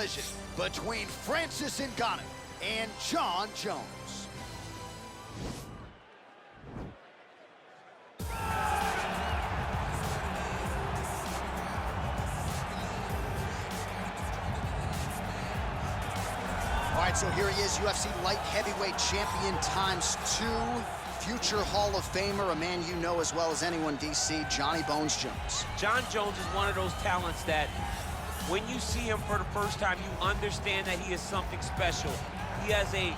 collision between Francis Ngannou and Jon Jones. All right, so here he is, UFC light heavyweight champion ×2. Future Hall of Famer, a man you know as well as anyone, DC, Johnny Bones Jones. Jon Jones is one of those talents that when you see him for the first time, you understand that he is something special. He has a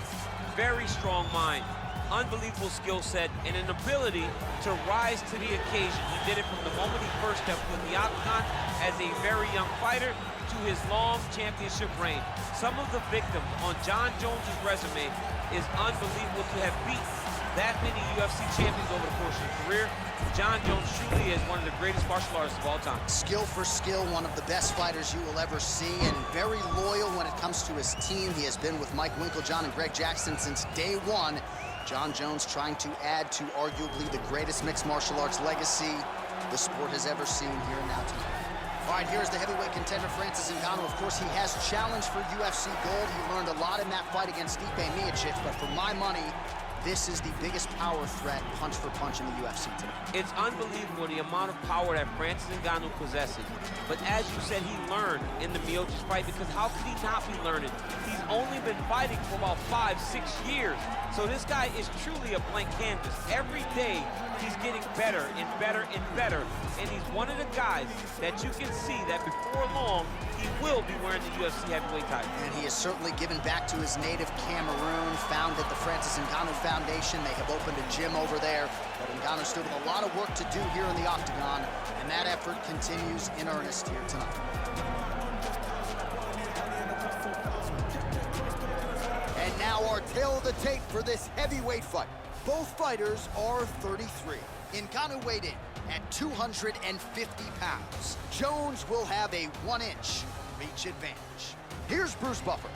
very strong mind, unbelievable skill set, and an ability to rise to the occasion. He did it from the moment he first stepped in the octagon as a very young fighter to his long championship reign. Some of the victims on Jon Jones' resume is unbelievable to have beaten that many UFC champions over the course of his career. Jon Jones truly is one of the greatest martial artists of all time. Skill for skill, one of the best fighters you will ever see, and very loyal when it comes to his team. He has been with Mike Winkeljohn and Greg Jackson since day one. Jon Jones trying to add to arguably the greatest mixed martial arts legacy the sport has ever seen here and now tonight. All right, here's the heavyweight contender, Francis Ngannou. Of course, he has challenged for UFC gold. He learned a lot in that fight against Stipe Miocic, but for my money, this is the biggest power threat, punch for punch, in the UFC tonight. It's unbelievable the amount of power that Francis Ngannou possesses. But as you said, he learned in the Miocic fight, because how could he not be learning? He's only been fighting for about 5-6 years. So this guy is truly a blank canvas. Every day, he's getting better and better and better. And he's one of the guys that you can see that before long, he will be wearing the UFC heavyweight title. And he has certainly given back to his native Cameroon, founded the Francis Ngannou Foundation. They have opened a gym over there. But Ngannou still with a lot of work to do here in the octagon, and that effort continues in earnest here tonight. And now our tale of the tape for this heavyweight fight. Both fighters are 33. Ngannou weighed in at 250 pounds. Jones will have a 1-inch reach advantage. Here's Bruce Buffer.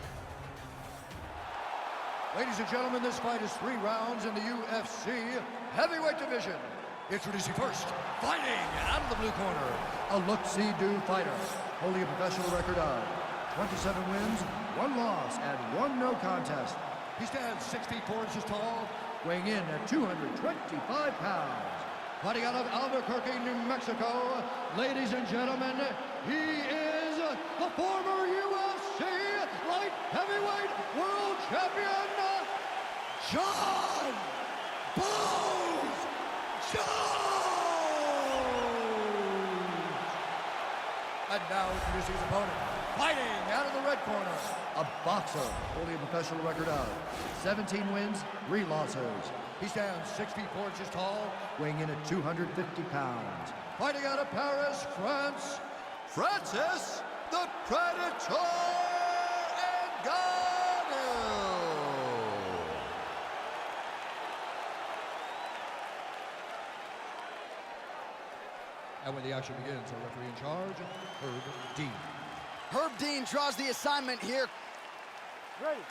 Ladies and gentlemen, this fight is 3 rounds in the UFC heavyweight division. Introducing first, fighting out of the blue corner, a look-see-do fighter, holding a professional record of 27 wins, 1 loss, and 1 no contest. He stands 6 feet 4 inches tall, weighing in at 225 pounds. Fighting out of Albuquerque, New Mexico, ladies and gentlemen, he is the former UFC light heavyweight world champion, Jon Bones Jones! And now introducing his opponent, fighting out of the red corner, a boxer holding a professional record of 17 wins, 3 losses. He stands 6 feet 4 inches tall, weighing in at 250 pounds. Fighting out of Paris, France, Francis the Predator Ngannou! And when the action begins, our referee in charge, Herb Dean. Herb Dean draws the assignment here. Ready.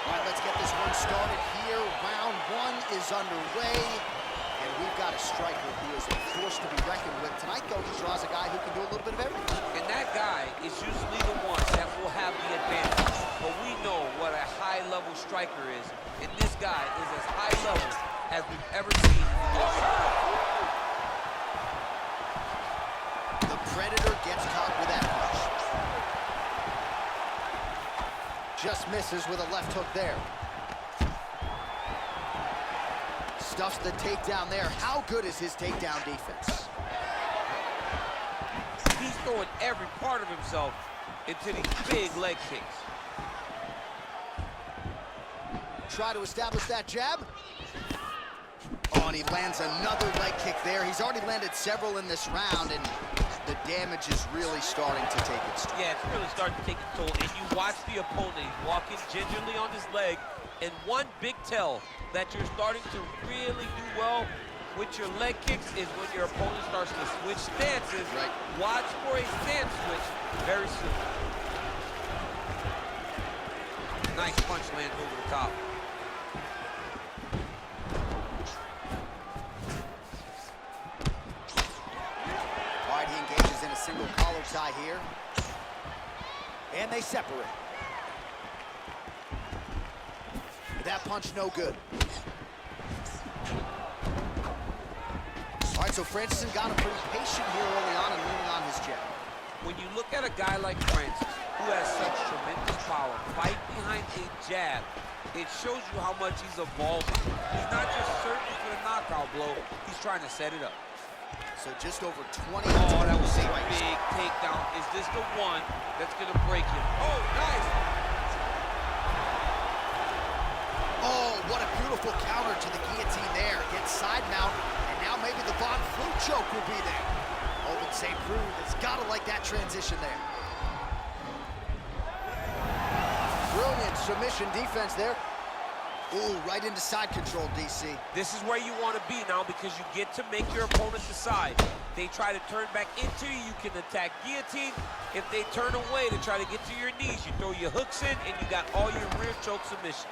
All right, let's get this one started here. Round 1 is underway, and we've got a striker who is a force to be reckoned with. Tonight, though, he draws a guy who can do a little bit of everything. And that guy is usually the one that will have the advantage. But we know what a high-level striker is, and this guy is as high level as we've ever seen in the UFC. The Predator gets caught with that punch. Just misses with a left hook there. Stuffs the takedown there. How good is his takedown defense? He's throwing every part of himself into these big leg kicks. Try to establish that jab. Oh, and he lands another leg kick there. He's already landed several in this round, and the damage is really starting to take its toll. Yeah, it's really starting to take its toll. And you watch the opponent walking gingerly on his leg, and one big tell that you're starting to really do well with your leg kicks is when your opponent starts to switch stances. Right. Watch for a stance switch very soon. Nice punch lands over the top. they separate. That punch no good. All right, so Francis Ngannou pretty patient here early on and leaning on his jab. When you look at a guy like Francis, who has such tremendous power, fight behind a jab, it shows you how much he's evolving. He's not just searching for the knockout blow, he's trying to set it up. So just over 20. Oh, that was a big takedown. Is this the one that's gonna break him? Oh, nice. Oh, what a beautiful counter to the guillotine there. Gets side mount, and now maybe the Von Flue choke will be there. Open St. Preux has got to like that transition there. Brilliant submission defense there. Ooh, right into side control, DC. This is where you want to be now because you get to make your opponent decide. They try to turn back into you, you can attack guillotine. If they turn away to try to get to your knees, you throw your hooks in and you got all your rear choke submissions.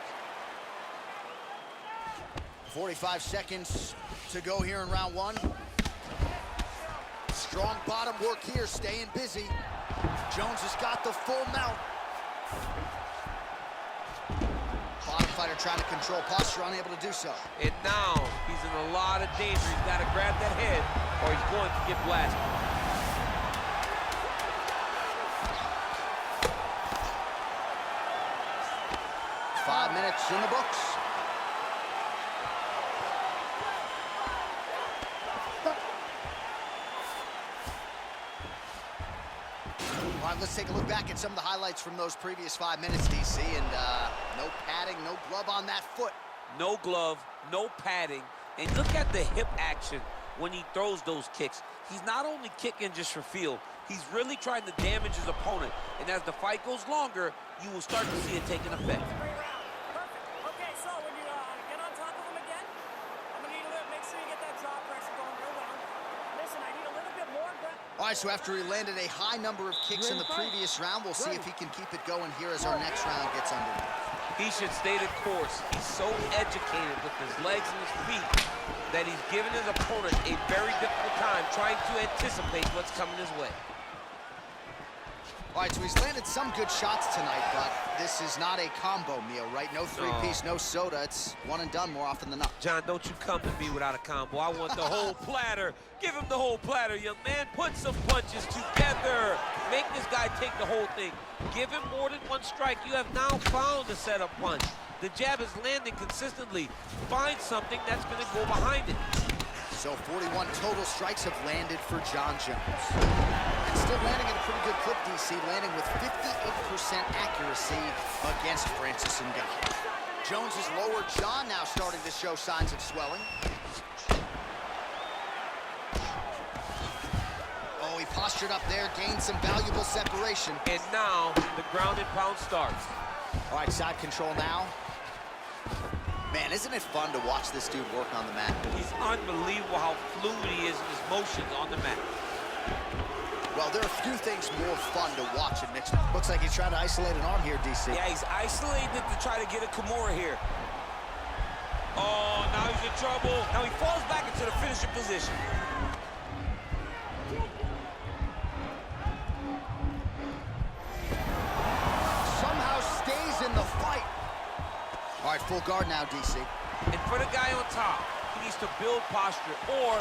45 seconds to go here in round one. Strong bottom work here, staying busy. Jones has got the full mount. Bottom fighter trying to control posture, unable to do so. And now he's in a lot of danger. He's got to grab that head or he's going to get blasted. Five minutes in the books. All right, let's take a look back at some of the highlights from those previous 5 minutes, DC, and no padding, no glove on that foot. No glove, no padding, and look at the hip action when he throws those kicks. He's not only kicking just for feel, he's really trying to damage his opponent, and as the fight goes longer, you will start to see it taking effect. Perfect. Okay, so when you get on top of him again, I'm gonna need to make sure you get that jaw pressure going real well. Listen, I need a little bit more. All right, so after he landed a high number of kicks in the previous round, we'll see if he can keep it going here as our next round gets underway. He should stay the course. He's so educated with his legs and his feet that he's giving his opponent a very difficult time trying to anticipate what's coming his way. All right, so he's landed some good shots tonight, but this is not a combo meal, right? No three-piece, no soda. It's one and done more often than not. John, don't you come to me without a combo. I want the whole platter. Give him the whole platter, young man. Put some punches together. Make this guy take the whole thing. Give him more than one strike. You have now found a setup punch. The jab is landing consistently. Find something that's going to go behind it. So 41 total strikes have landed for Jon Jones. And still landing at a pretty good clip, DC, landing with 58% accuracy against Francis Ngannou. Jones's lower jaw now starting to show signs of swelling. Oh, he postured up there, gained some valuable separation. And now the ground and pound starts. All right, side control now. Man, isn't it fun to watch this dude work on the mat? He's unbelievable how fluid he is in his motions on the mat. Well, there are a few things more fun to watch in mixed. Looks like he's trying to isolate an arm here, DC. Yeah, he's isolating it to try to get a Kimura here. Oh, now he's in trouble. Now he falls back into the finishing position. Somehow stays in the fight. All right, full guard now, DC. And for the guy on top, he needs to build posture or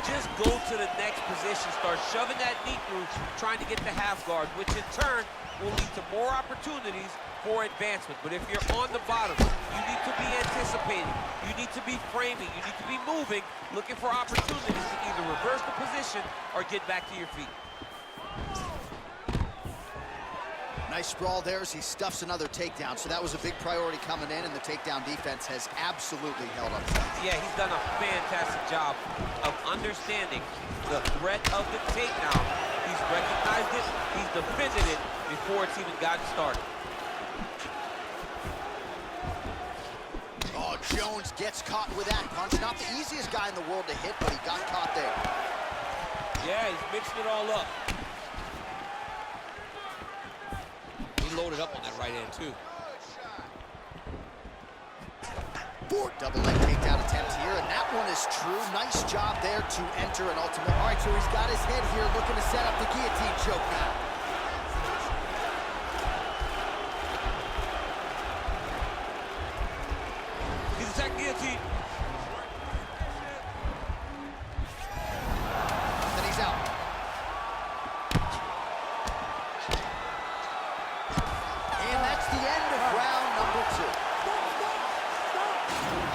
just go to the next position, start shoving that knee through, trying to get the half guard, which in turn will lead to more opportunities for advancement. But if you're on the bottom, you need to be anticipating, you need to be framing, you need to be moving, looking for opportunities to either reverse the position or get back to your feet. Nice sprawl there as he stuffs another takedown. So that was a big priority coming in, and the takedown defense has absolutely held up. Yeah, he's done a fantastic job of understanding the threat of the takedown. He's recognized it, he's defended it before it's even gotten started. Oh, Jones gets caught with that punch. Not the easiest guy in the world to hit, but he got caught there. Yeah, he's mixing it all up. He loaded up on that right hand, too. Four double leg takedown attempt here, and that one is true. Nice job there to enter an ultimate. All right, so he's got his head here looking to set up the guillotine choke now. Contact guillotine. Then he's out. And that's the end of round number 2. All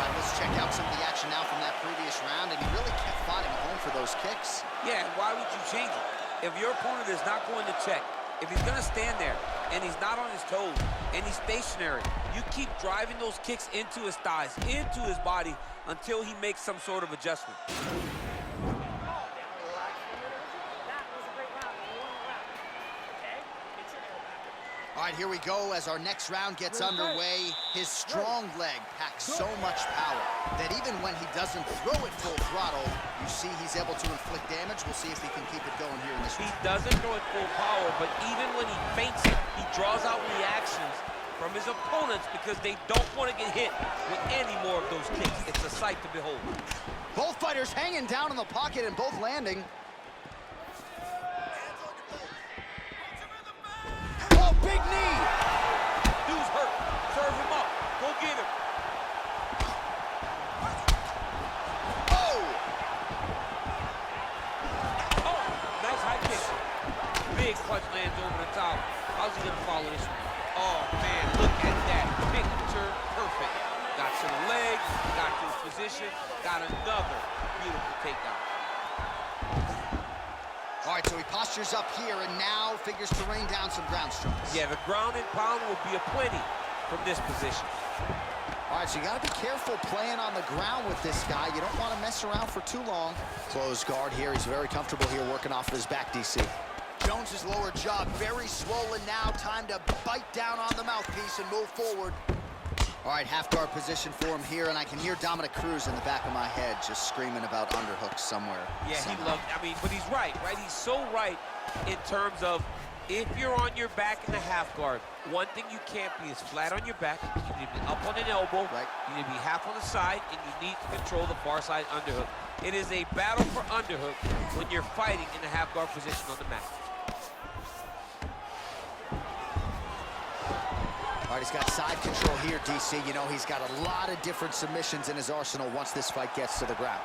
right, let's check out some of the action now from that previous round, and he really kept fighting home for those kicks. Yeah, why would you change it? If your opponent is not going to check, if he's going to stand there and he's not on his toes and he's stationary, you keep driving those kicks into his thighs, into his body until he makes some sort of adjustment. All right, here we go as our next round gets underway. His strong leg packs so much power that even when he doesn't throw it full throttle, you see he's able to inflict damage. We'll see if he can keep it going here in this He round. doesn't throw it full power, but even when he feints it, he draws out reactions from his opponents because they don't want to get hit with any more of those kicks. It's a sight to behold. Both fighters hanging down in the pocket and both landing. Oh, big knee! Dude's hurt. Serve him up. Go get him. Oh! Oh, nice high kick. Big punch lands over the top. How's he gonna follow this one? Oh man, look at that. Picture perfect. Got to the leg, got to his position, got another beautiful takedown. All right, so he postures up here and now figures to rain down some ground strikes. Yeah, the ground and pound will be aplenty from this position. All right, so you got to be careful playing on the ground with this guy. You don't want to mess around for too long. Closed guard here. He's very comfortable here working off of his back, DC. Jones's lower jaw very swollen now. Time to bite down on the mouthpiece and move forward. All right, half guard position for him here, and I can hear Dominic Cruz in the back of my head just screaming about underhooks somewhere. Yeah, somehow. he loves, I mean, but he's right? He's so right in terms of if you're on your back in the half guard, one thing you can't be is flat on your back. You need to be up on an elbow. Right. You need to be half on the side, and you need to control the far side underhook. It is a battle for underhook when you're fighting in the half guard position on the mat. All right, he's got side control here, DC. You know, he's got a lot of different submissions in his arsenal once this fight gets to the ground.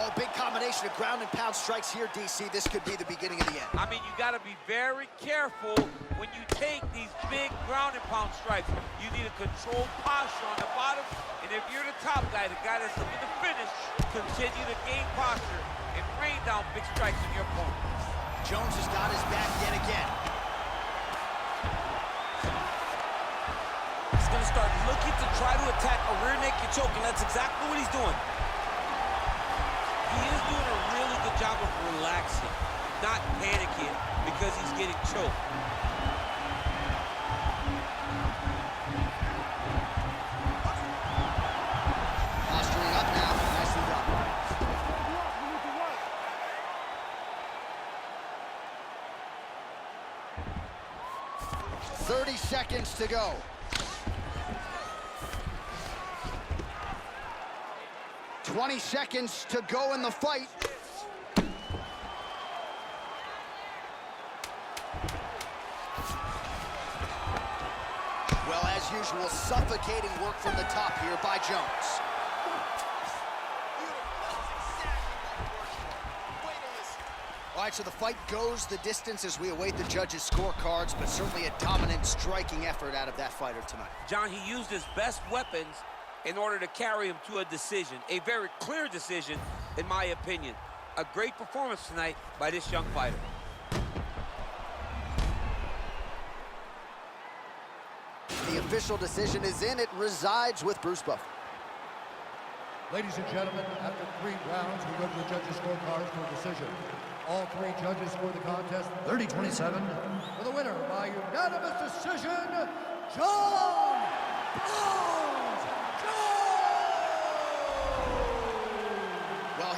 Oh, big combination of ground and pound strikes here, DC. This could be the beginning of the end. I mean, you got to be very careful when you take these big ground and pound strikes. You need a controlled posture on the bottom, and if you're the top guy, the guy that's looking to finish, continue to gain posture and rain down big strikes on your opponent. Jones has got his back yet again. He's going to start looking to try to attack a rear naked choke, and that's exactly what he's doing. He is doing a really good job of relaxing, not panicking because he's getting choked. Posturing up now. Nicely done. 30 seconds to go. $20 seconds to go in the fight. Well, as usual, suffocating work from the top here by Jones. All right, so the fight goes the distance as we await the judges' scorecards, but certainly a dominant striking effort out of that fighter tonight. John, he used his best weapons in order to carry him to a decision, a very clear decision, in my opinion. A great performance tonight by this young fighter. The official decision is in. It resides with Bruce Buffer. Ladies and gentlemen, after 3 rounds, we go to the judges' scorecards for a decision. All 3 judges scored the contest 30-27. For the winner by unanimous decision, John